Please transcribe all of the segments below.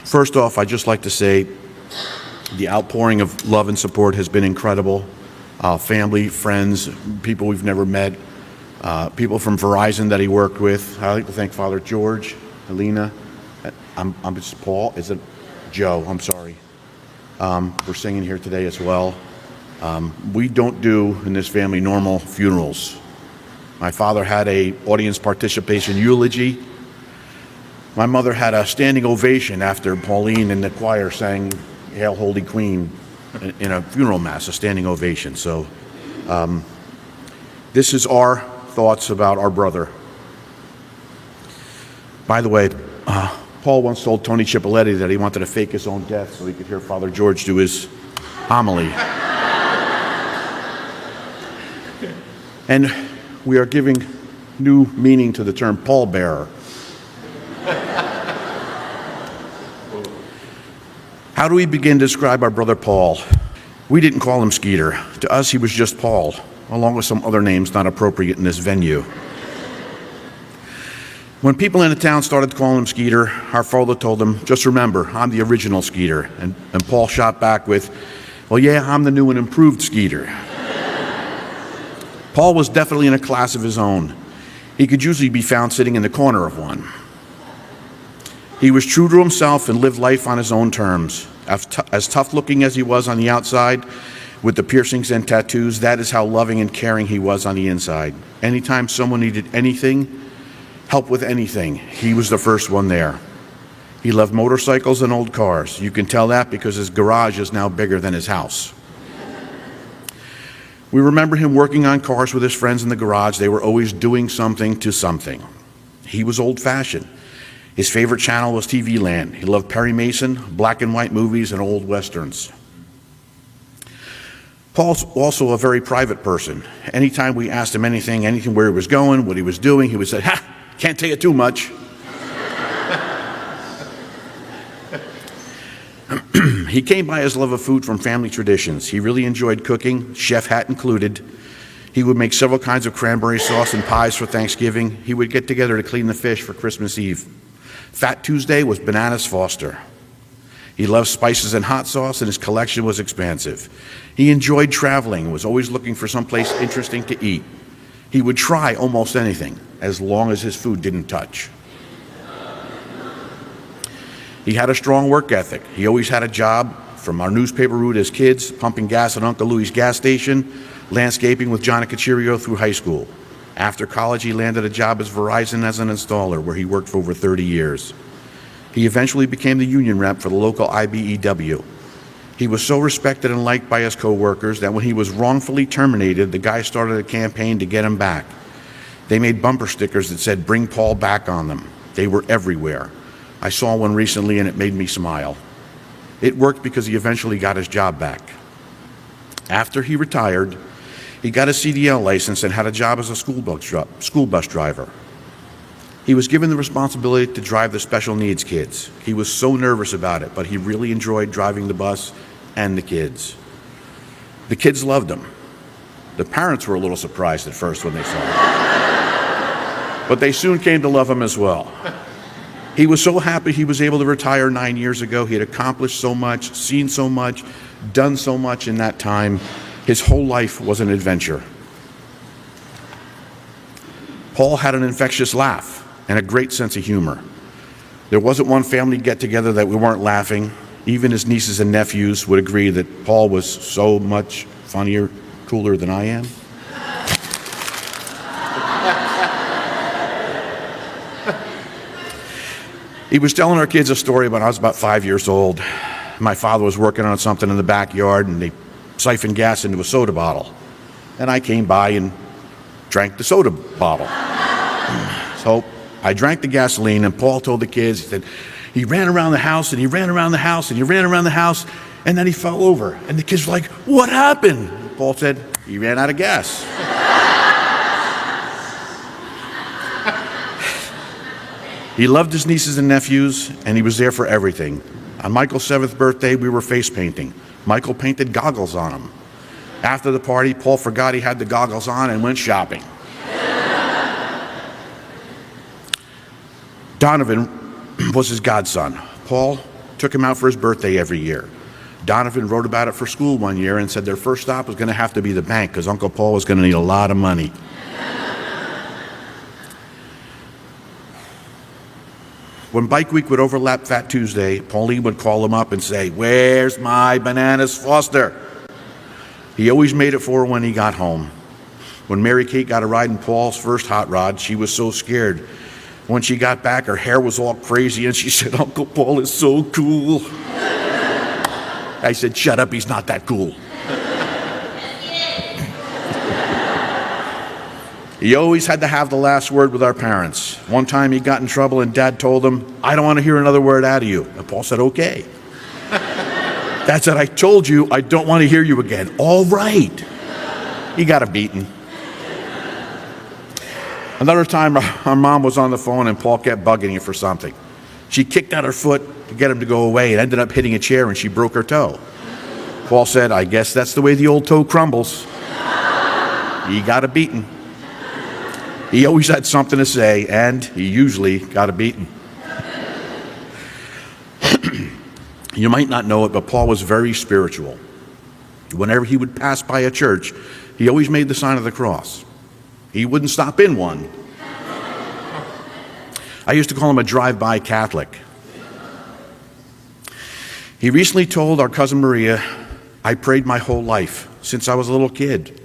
First off, I'd just like to say the outpouring of love and support has been incredible. Family, friends, people we've never met, people from Verizon that he worked with. I'd like to thank Father George, Helena, I'm just Paul, is it Joe, I'm sorry, for singing here today as well. We don't do in this family normal funerals. My father had a audience participation eulogy. My mother had a standing ovation after Pauline and the choir sang Hail Holy Queen in a funeral mass, a standing ovation. So this is our thoughts about our brother. By the way, Paul once told Tony Cipoletti that he wanted to fake his own death so he could hear Father George do his homily. And we are giving new meaning to the term pallbearer. How do we begin to describe our brother Paul? We didn't call him Skeeter. To us, he was just Paul, along with some other names not appropriate in this venue. When people in the town started calling him Skeeter, our father told them, just remember, I'm the original Skeeter. And Paul shot back with, well, yeah, I'm the new and improved Skeeter. Paul was definitely in a class of his own. He could usually be found sitting in the corner of one. He was true to himself and lived life on his own terms. As tough-looking as he was on the outside, with the piercings and tattoos, that is how loving and caring he was on the inside. Anytime someone needed anything, help with anything, he was the first one there. He loved motorcycles and old cars. You can tell that because his garage is now bigger than his house. We remember him working on cars with his friends in the garage. They were always doing something to something. He was old-fashioned. His favorite channel was TV Land. He loved Perry Mason, black and white movies, and old westerns. Paul's also a very private person. Anytime we asked him anything where he was going, what he was doing, he would say, "Ha, can't tell you too much." He came by his love of food from family traditions. He really enjoyed cooking, chef hat included. He would make several kinds of cranberry sauce and pies for Thanksgiving. He would get together to clean the fish for Christmas Eve. Fat Tuesday was Bananas Foster. He loved spices and hot sauce, and his collection was expansive. He enjoyed traveling and was always looking for someplace interesting to eat. He would try almost anything, as long as his food didn't touch. He had a strong work ethic. He always had a job, from our newspaper route as kids, pumping gas at Uncle Louie's gas station, landscaping with John Cacirio through high school. After college, he landed a job as Verizon as an installer, where he worked for over 30 years. He eventually became the union rep for the local IBEW. He was so respected and liked by his co-workers that when he was wrongfully terminated, the guy started a campaign to get him back. They made bumper stickers that said, "Bring Paul back" on them. They were everywhere. I saw one recently and it made me smile. It worked because he eventually got his job back. After he retired, he got a CDL license and had a job as a school bus driver. He was given the responsibility to drive the special needs kids. He was so nervous about it, but he really enjoyed driving the bus and the kids. The kids loved him. The parents were a little surprised at first when they saw him, but they soon came to love him as well. He was so happy he was able to retire 9 years ago. He had accomplished so much, seen so much, done so much in that time. His whole life was an adventure. Paul had an infectious laugh and a great sense of humor. There wasn't one family get-together that we weren't laughing. Even his nieces and nephews would agree that Paul was so much funnier, cooler than I am. He was telling our kids a story when I was about 5 years old. My father was working on something in the backyard, and they siphoned gas into a soda bottle. And I came by and drank the soda bottle. So I drank the gasoline, and Paul told the kids, he said, he ran around the house, and he ran around the house, and he ran around the house, and then he fell over. And the kids were like, "What happened?" Paul said, "He ran out of gas." He loved his nieces and nephews, and he was there for everything. On Michael's 7th birthday, we were face painting. Michael painted goggles on him. After the party, Paul forgot he had the goggles on and went shopping. Donovan was his godson. Paul took him out for his birthday every year. Donovan wrote about it for school one year and said their first stop was going to have to be the bank because Uncle Paul was going to need a lot of money. When Bike Week would overlap Fat Tuesday, Pauline would call him up and say, "Where's my bananas, Foster?" He always made it for her when he got home. When Mary Kate got a ride in Paul's first hot rod, she was so scared. When she got back, her hair was all crazy, and she said, "Uncle Paul is so cool." I said, "Shut up, he's not that cool." He always had to have the last word with our parents. One time he got in trouble and Dad told him, "I don't want to hear another word out of you." And Paul said, "Okay." Dad said, "I told you I don't want to hear you again." "All right." He got a beating. Another time our mom was on the phone and Paul kept bugging her for something. She kicked out her foot to get him to go away and ended up hitting a chair and she broke her toe. Paul said, "I guess that's the way the old toe crumbles." He got a beating. He always had something to say, and he usually got a beating. You might not know it, but Paul was very spiritual. Whenever he would pass by a church, he always made the sign of the cross. He wouldn't stop in one. I used to call him a drive-by Catholic. He recently told our cousin Maria, "I prayed my whole life, since I was a little kid,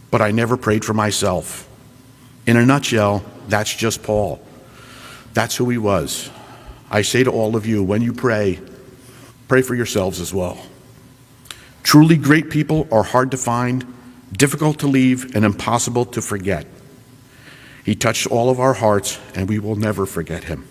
but I never prayed for myself." In a nutshell, that's just Paul. That's who he was. I say to all of you, when you pray, pray for yourselves as well. Truly great people are hard to find, difficult to leave, and impossible to forget. He touched all of our hearts, and we will never forget him.